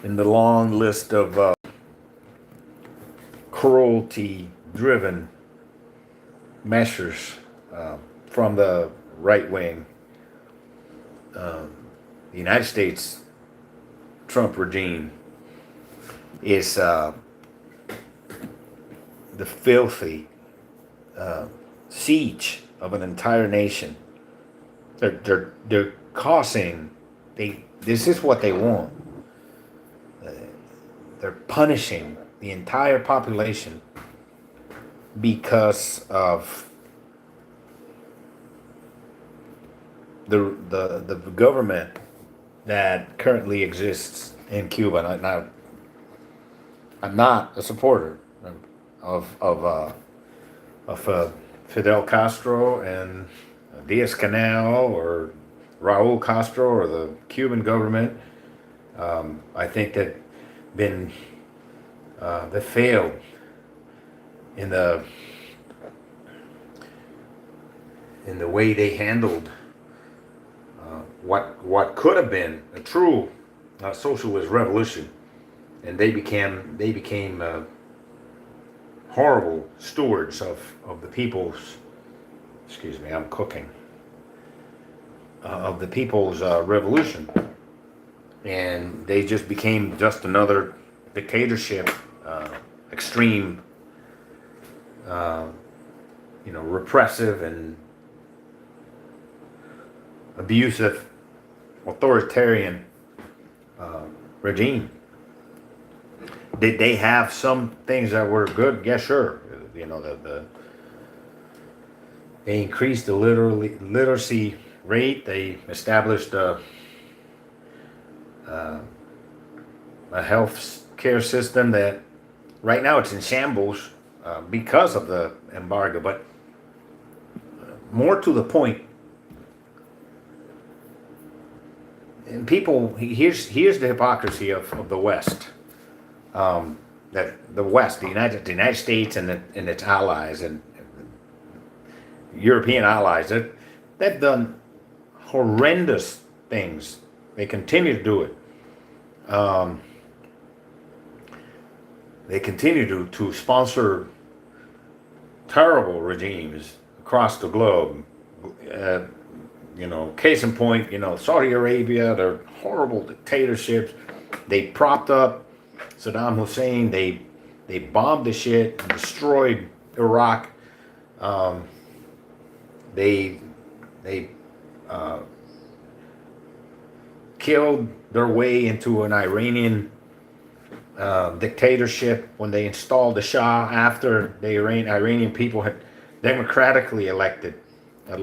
in the long list of cruelty-driven measures from the right wing, the United States Trump regime is the filthy siege of an entire nation. They're causing. This is what they want. They're punishing the entire population because of the government that currently exists in Cuba. Now, I'm not a supporter of Fidel Castro and Diaz-Canel or Raúl Castro or the Cuban government. I think that they failed in the way they handled what could have been a true socialist revolution, and they became horrible stewards of the people's. Excuse me, I'm cooking. Of the people's revolution, and they just became just another dictatorship, extreme, repressive and abusive, authoritarian regime. Did they have some things that were good? Yeah, sure. They increased the literacy rate. They established a health care system that right now it's in shambles because of the embargo. But more to the point, and people, here's the hypocrisy of the West. That the West, the United States and its allies and European allies, they've done horrendous things. They continue to do it. They continue to sponsor terrible regimes across the globe. Case in point, Saudi Arabia, they're horrible dictatorships. They propped up Saddam Hussein. They bombed the shit and destroyed Iraq. They killed their way into an Iranian dictatorship when they installed the Shah after the Iranian people had democratically elected a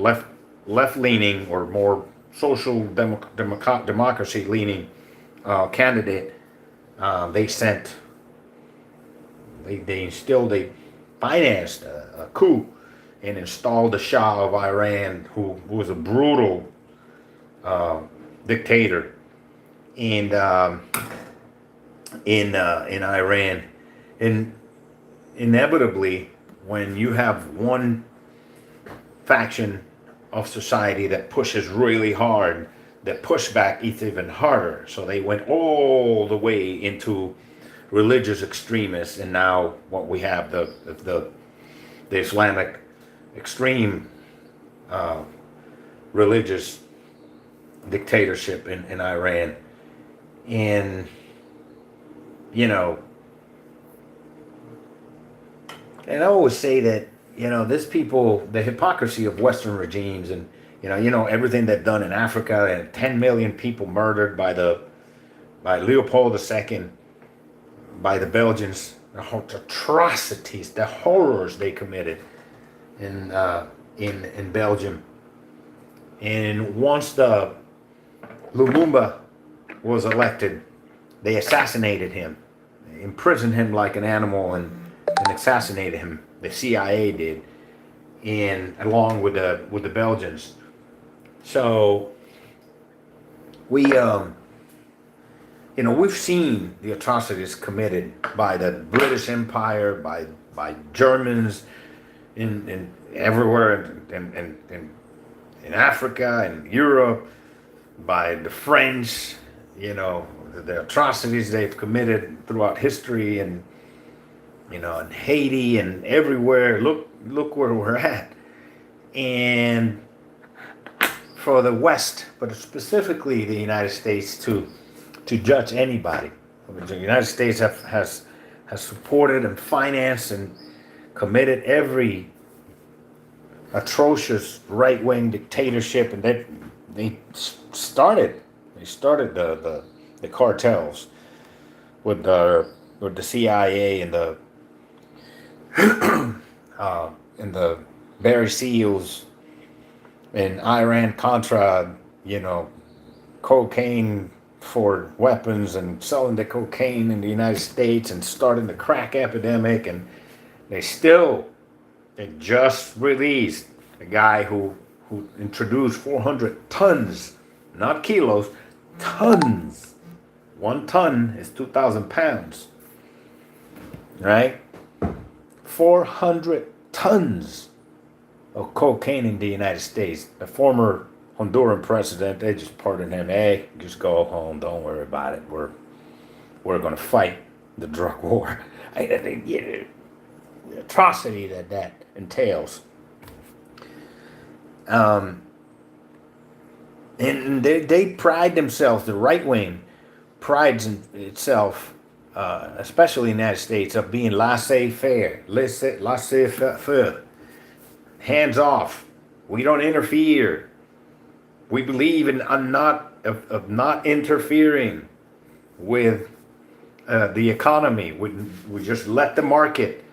left-leaning or more social democracy-leaning candidate. They financed a coup and installed the Shah of Iran, who was a brutal dictator, and in Iran. And inevitably, when you have one faction of society that pushes really hard, that pushback is even harder. So they went all the way into religious extremists, and now what we have the Islamic extreme religious dictatorship in Iran. And and I always say that this people, the hypocrisy of Western regimes, and everything they've done in Africa, and 10 million people murdered by Leopold II, by the Belgians, the atrocities, the horrors they committed in Belgium. And once the Lumumba was elected, they assassinated him, imprisoned him like an animal, and assassinated him. The CIA did, and along with the Belgians. So we've seen the atrocities committed by the British Empire, by Germans in everywhere in Africa and Europe, by the French, the atrocities they've committed throughout history, and in Haiti and everywhere. Look where we're at. And for the West, but specifically the United States, to judge anybody. The United States has supported and financed and committed every atrocious right-wing dictatorship, and they started the cartels with the CIA and the Barry Seals and Iran Contra, cocaine for weapons, and selling the cocaine in the United States, and starting the crack epidemic. And they just released a guy who introduced 400 tons, not kilos, tons. 1 ton is 2,000 pounds, right? 400 tons of cocaine in the United States. The former Honduran president, they just pardoned him. Hey, just go home. Don't worry about it. We're going to fight the drug war. The atrocity that entails. And they pride themselves, the right wing prides in itself, especially in the United States, of being laissez-faire, laissez-faire, hands off. We don't interfere. We believe in not interfering with the economy. We just let the market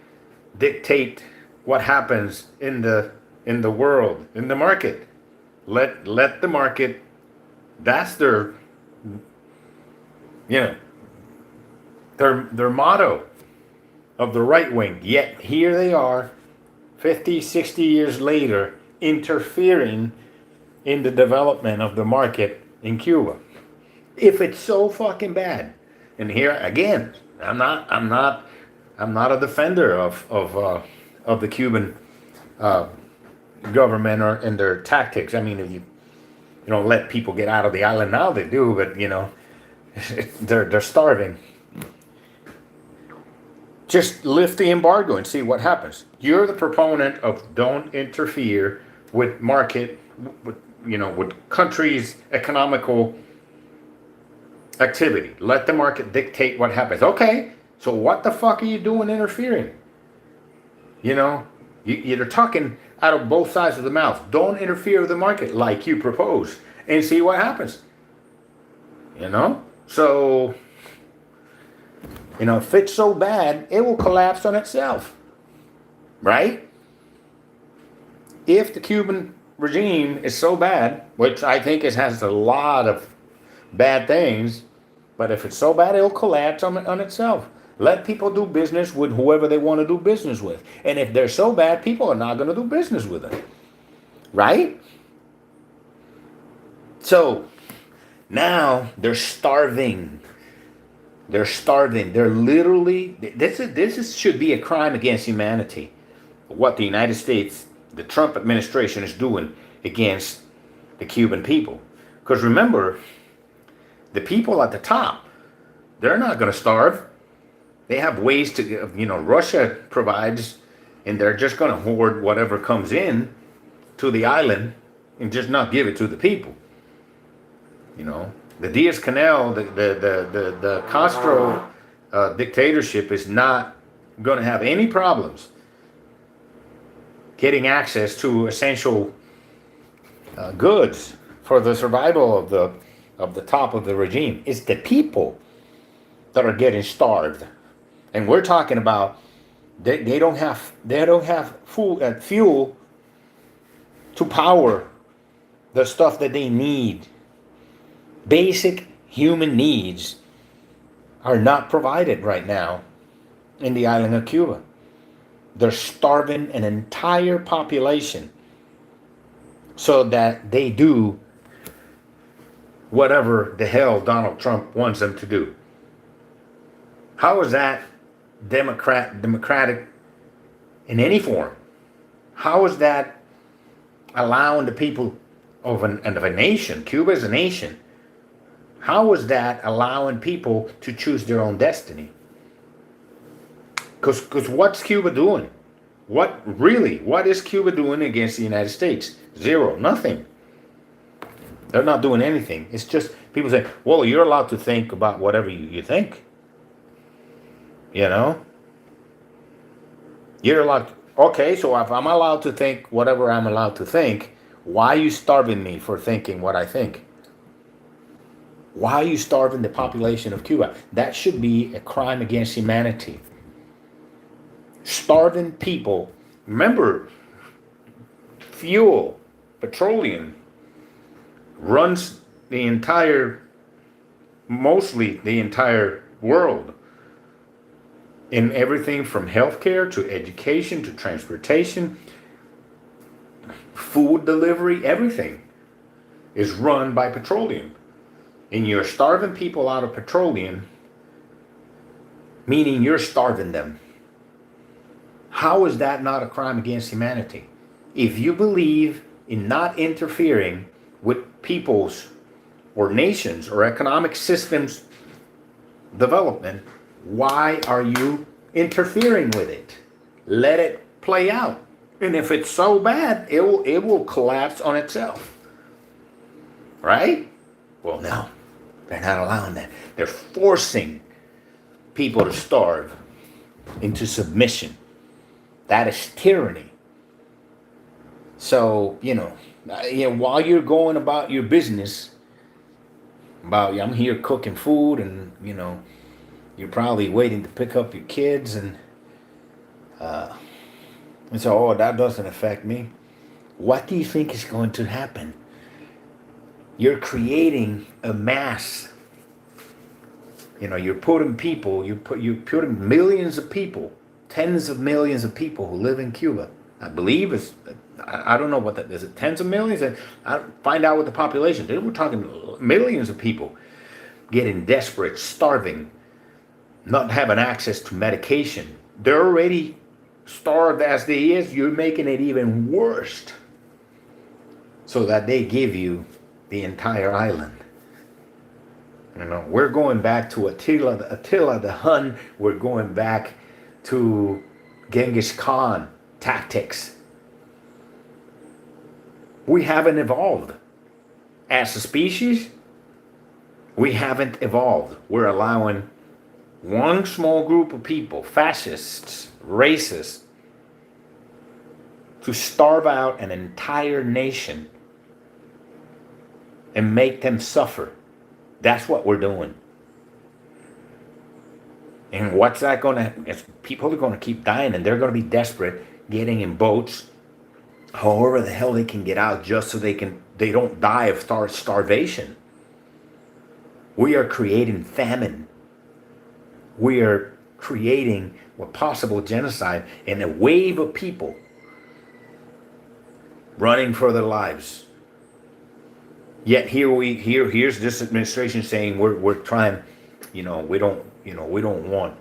dictate what happens in the world, in the market. Let the market. That's their motto of the right wing. Yet here they are, 50, 60 years later, interfering in the development of the market in Cuba. If it's so fucking bad, and here again, I'm not a defender of the Cuban government and their tactics. I mean, if you don't let people get out of the island now, they do, but they're starving. Just lift the embargo and see what happens. You're the proponent of don't interfere with market, with countries' economical activity. Let the market dictate what happens. Okay, so what the fuck are you doing interfering? You're talking out of both sides of the mouth. Don't interfere with the market like you propose, and see what happens. So, if it's so bad, it will collapse on itself. Right? If the Cuban regime is so bad, which I think it has a lot of bad things, but if it's so bad, it'll collapse on itself. Let people do business with whoever they want to do business with. And if they're so bad, people are not going to do business with them. Right? So, now they're starving. They're starving. They're literally, this should be a crime against humanity. What the United States, the Trump administration is doing against the Cuban people. Because remember, the people at the top, they're not going to starve. They have ways to, Russia provides, and they're just going to hoard whatever comes in to the island and just not give it to the people. The Diaz-Canel, the Castro dictatorship is not going to have any problems getting access to essential goods for the survival of the top of the regime. It's the people that are getting starved, and we're talking about they don't have fuel to power the stuff that they need. Basic human needs are not provided right now in the island of Cuba. They're starving an entire population so that they do whatever the hell Donald Trump wants them to do. How is that democratic in any form? How is that allowing the people of a nation, Cuba is a nation, How is that allowing people to choose their own destiny? Because what's Cuba doing? What is Cuba doing against the United States? Zero, nothing. They're not doing anything. It's just people say, well, you're allowed to think about whatever you think. You know? You're allowed to, okay, so if I'm allowed to think whatever I'm allowed to think, why are you starving me for thinking what I think? Why are you starving the population of Cuba? That should be a crime against humanity. Starving people. Remember, fuel, petroleum, runs mostly the entire world. In everything from healthcare to education to transportation, food delivery, everything is run by petroleum. And you're starving people out of petroleum, meaning you're starving them. How is that not a crime against humanity? If you believe in not interfering with people's or nations or economic systems development, why are you interfering with it? Let it play out. And if it's so bad, it will collapse on itself. Right? Well, no. They're not allowing that. They're forcing people to starve into submission. That is tyranny. So, while you're going about your business, I'm here cooking food and, you're probably waiting to pick up your kids and so, oh, that doesn't affect me. What do you think is going to happen? You're creating a mass. You're putting people, you're putting millions of people, tens of millions of people who live in Cuba. I believe I don't know what that is. It tens of millions? I find out what the population. We're talking millions of people getting desperate, starving, not having access to medication. They're already starved as they is. You're making it even worse so that they give you the entire island. We're going back to Attila the Hun. We're going back to Genghis Khan tactics. We haven't evolved. As a species, we haven't evolved. We're allowing one small group of people, fascists, racists, to starve out an entire nation and make them suffer. That's what we're doing. And what's that going to... People are going to keep dying, and they're going to be desperate, getting in boats, however the hell they can get out, just so they don't die of starvation. We are creating famine. We are creating a possible genocide and a wave of people running for their lives. Yet here's this administration saying we're trying, we don't want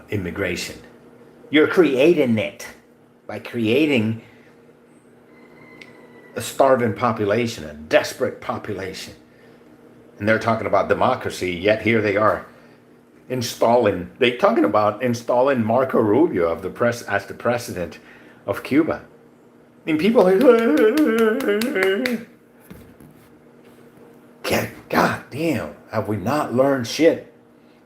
immigration. You're creating it by creating a starving population, a desperate population. And they're talking about democracy, yet here they are talking about installing Marco Rubio as the president of Cuba. And people are God damn, have we not learned shit?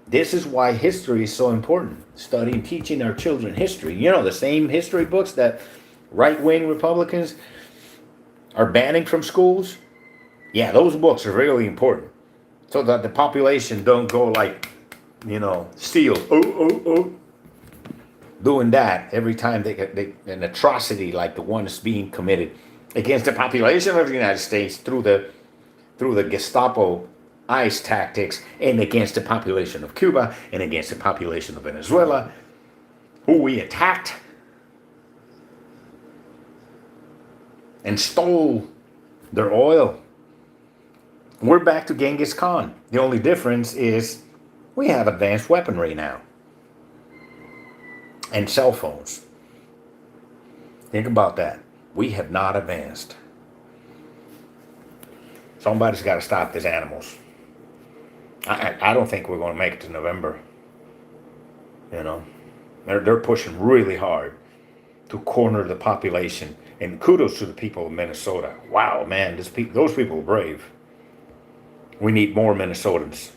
This is why history is so important. Studying, teaching our children history. The same history books that right-wing Republicans are banning from schools. Yeah, those books are really important. So that the population don't go like, steal. Doing that every time they get an atrocity like the one that's being committed against the population of the United States through the Gestapo ICE tactics, and against the population of Cuba and against the population of Venezuela, who we attacked and stole their oil. We're back to Genghis Khan. The only difference is we have advanced weaponry now and cell phones. Think about that. We have not advanced. Somebody's got to stop these animals. I don't think we're going to make it to November. You know, they're pushing really hard to corner the population. And kudos to the people of Minnesota. Wow, man, those people are brave. We need more Minnesotans.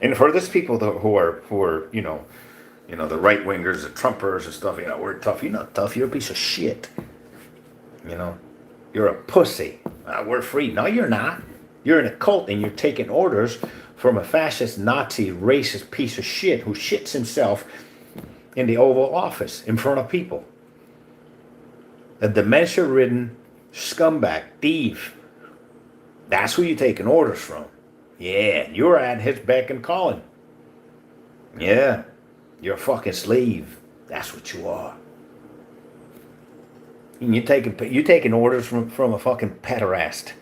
And for those people who are the right wingers, the Trumpers and stuff, we're tough. You're not tough. You're a piece of shit. You know, you're a pussy. We're free. No, you're not. You're in a cult and you're taking orders from a fascist, Nazi, racist piece of shit who shits himself in the Oval Office in front of people. A dementia-ridden scumbag, thief. That's who you're taking orders from. Yeah, you're at his beck and calling. Yeah, you're a fucking slave. That's what you are. And you're taking orders from a fucking pederast,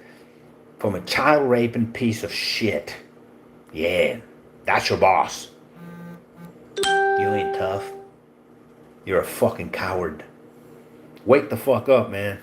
from a child raping piece of shit. Yeah, that's your boss. You ain't tough. You're a fucking coward. Wake the fuck up, man.